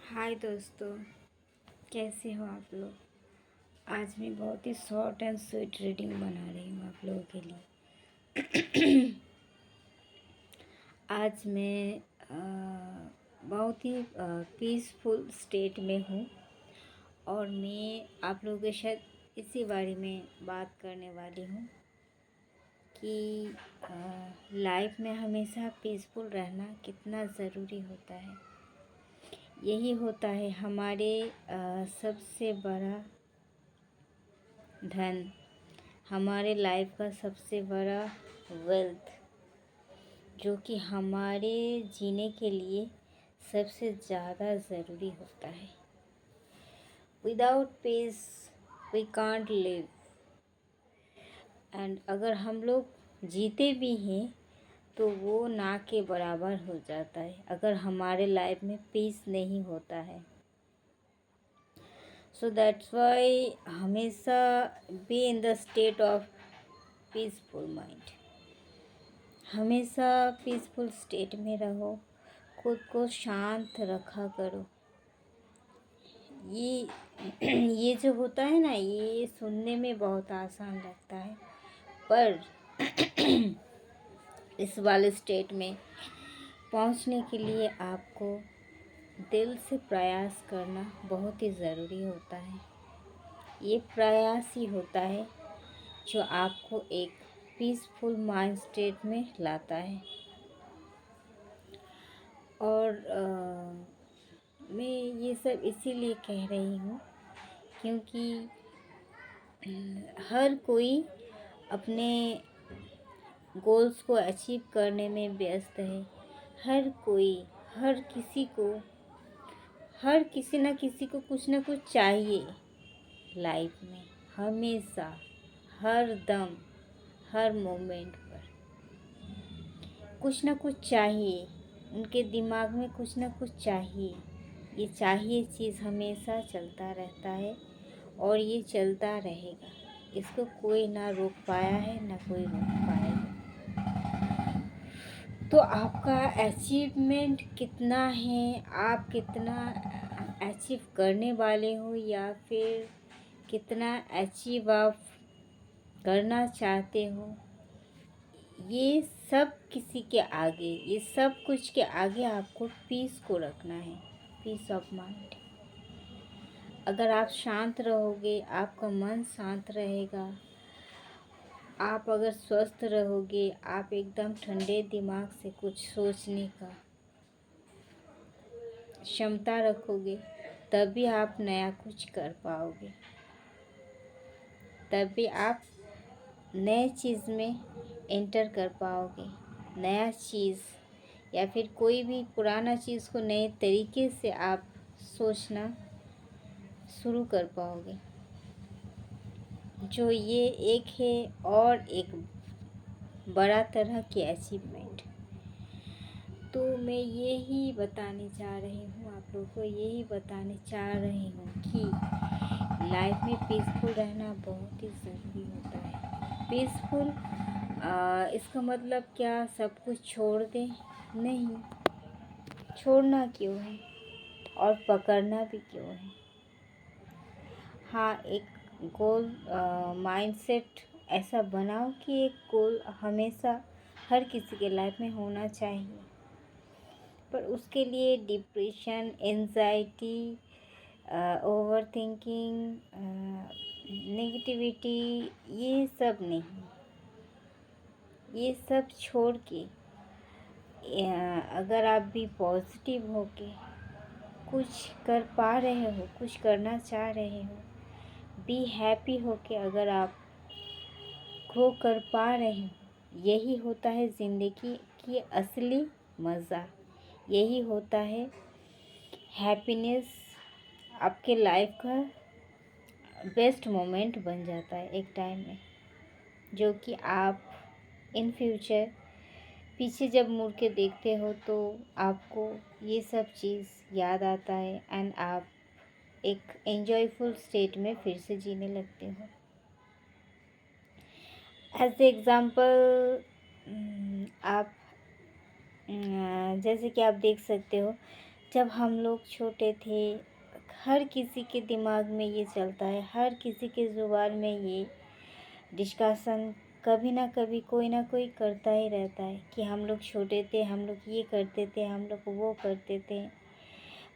हाय दोस्तों, कैसे हो आप लोग। आज मैं बहुत ही शॉर्ट एंड स्वीट रीडिंग बना रही हूँ आप लोगों के लिए। आज मैं बहुत ही पीसफुल स्टेट में हूँ और मैं आप लोगों के साथ इसी बारे में बात करने वाली हूँ कि लाइफ में हमेशा पीसफुल रहना कितना ज़रूरी होता है। यही होता है हमारे सबसे बड़ा धन, हमारे लाइफ का सबसे बड़ा वेल्थ, जो कि हमारे जीने के लिए सबसे ज़्यादा ज़रूरी होता है। Without peace we can't live. And अगर हम लोग जीते भी हैं तो वो ना के बराबर हो जाता है अगर हमारे लाइफ में पीस नहीं होता है। सो दैट्स वाई हमेशा be in the state of peaceful mind. हमेशा पीसफुल स्टेट में रहो, खुद को शांत रखा करो। ये जो होता है ना, ये सुनने में बहुत आसान लगता है, पर इस वाले स्टेट में पहुंचने के लिए आपको दिल से प्रयास करना बहुत ही ज़रूरी होता है। ये प्रयास ही होता है जो आपको एक पीसफुल माइंड स्टेट में लाता है। और मैं ये सब इसीलिए कह रही हूँ क्योंकि हर कोई अपने गोल्स को अचीव करने में व्यस्त है। हर कोई, हर किसी ना किसी को कुछ ना कुछ चाहिए लाइफ में, हमेशा, हर दम, हर मोमेंट पर कुछ ना कुछ चाहिए। उनके दिमाग में कुछ ना कुछ चाहिए। ये चाहिए चीज़ हमेशा चलता रहता है और ये चलता रहेगा। इसको कोई ना रोक पाया है, ना कोई रोक पाएगा। तो आपका अचीवमेंट कितना है, आप कितना अचीव करने वाले हो, या फिर कितना अचीव आप करना चाहते हो, ये सब किसी के आगे, ये सब कुछ के आगे आपको पीस को रखना है, पीस ऑफ माइंड। अगर आप शांत रहोगे, आपका मन शांत रहेगा, आप अगर स्वस्थ रहोगे, आप एकदम ठंडे दिमाग से कुछ सोचने का क्षमता रखोगे, तभी आप नया कुछ कर पाओगे। तभी आप नए चीज़ में एंटर कर पाओगे। नया चीज़ या फिर कोई भी पुराना चीज़ को नए तरीके से आप सोचना शुरू कर पाओगे। जो ये एक है और एक बड़ा तरह की अचीवमेंट। तो मैं यही बताने चाह रही हूँ आप लोगों को, यही बताने चाह रही हूँ कि लाइफ में पीसफुल रहना बहुत ही ज़रूरी होता है। पीसफुल इसका मतलब क्या सब कुछ छोड़ दें? नहीं, छोड़ना क्यों है और पकड़ना भी क्यों है। हाँ, एक गोल माइंडसेट ऐसा बनाओ कि एक गोल हमेशा हर किसी के लाइफ में होना चाहिए, पर उसके लिए depression, anxiety, over thinking, negativity, ये सब नहीं। ये सब छोड़ के अगर आप भी पॉजिटिव होके कुछ कर पा रहे हो, कुछ करना चाह रहे हो, बी हैप्पी होके अगर आप ग्रो कर पा रहे हो, यही होता है ज़िंदगी की असली मज़ा। यही होता है हैप्पीनेस। आपके लाइफ का बेस्ट मोमेंट बन जाता है एक टाइम में, जो कि आप इन फ्यूचर पीछे जब मुड़ के देखते हो तो आपको ये सब चीज़ याद आता है एंड आप एक एंजॉयफुल स्टेट में फिर से जीने लगते हो। एज एग्ज़ाम्पल आप जैसे कि आप देख सकते हो, जब हम लोग छोटे थे, हर किसी के दिमाग में ये चलता है, हर किसी के ज़ुबान में ये डिस्कशन कभी ना कभी कोई ना कोई करता ही रहता है कि हम लोग छोटे थे, हम लोग ये करते थे, हम लोग वो करते थे।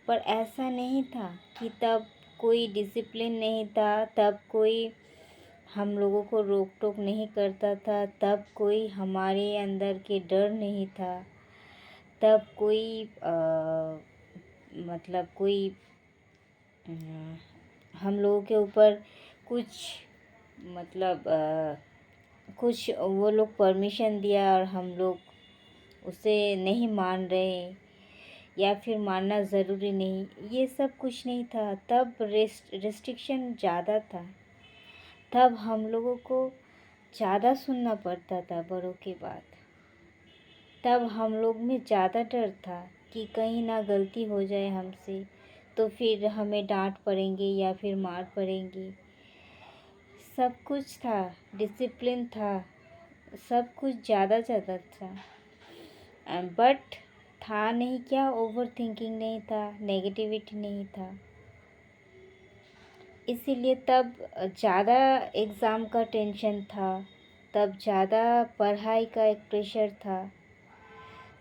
पर ऐसा नहीं था कि तब कोई डिसिप्लिन नहीं था, तब कोई हम लोगों को रोक टोक नहीं करता था, तब कोई हमारे अंदर के डर नहीं था, तब कोई मतलब कोई अ, हम लोगों के ऊपर कुछ मतलब कुछ वो लोग परमिशन दिया और हम लोग उसे नहीं मान रहे या फिर मानना ज़रूरी नहीं, ये सब कुछ नहीं था। तब रिस्ट्रिक्शन ज़्यादा था, तब हम लोगों को ज़्यादा सुनना पड़ता था बड़ों की बात, तब हम लोग में ज़्यादा डर था कि कहीं ना गलती हो जाए हमसे तो फिर हमें डांट पड़ेंगे या फिर मार पड़ेंगी। सब कुछ था, डिसिप्लिन था, सब कुछ ज़्यादा था। बट था नहीं क्या, ओवर थिंकिंग नहीं था, नेगेटिविटी नहीं था। इसीलिए तब ज़्यादा एग्ज़ाम का टेंशन था, तब ज़्यादा पढ़ाई का एक प्रेशर था,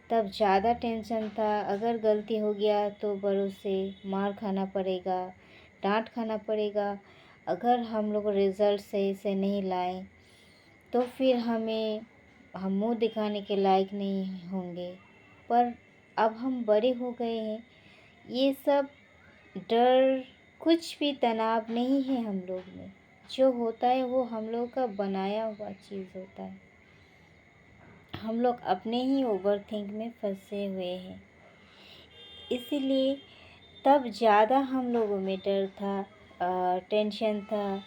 तब ज़्यादा टेंशन था। अगर गलती हो गया तो बड़ों से मार खाना पड़ेगा, डांट खाना पड़ेगा। अगर हम लोग रिज़ल्ट सही से नहीं लाए तो फिर हम मुंह दिखाने के लायक नहीं होंगे। पर अब हम बड़े हो गए हैं, ये सब डर कुछ भी तनाव नहीं है हम लोग में। जो होता है वो हम लोग का बनाया हुआ चीज़ होता है। हम लोग अपने ही ओवरथिंक में फंसे हुए हैं। इसीलिए तब ज़्यादा हम लोगों में डर था, टेंशन था,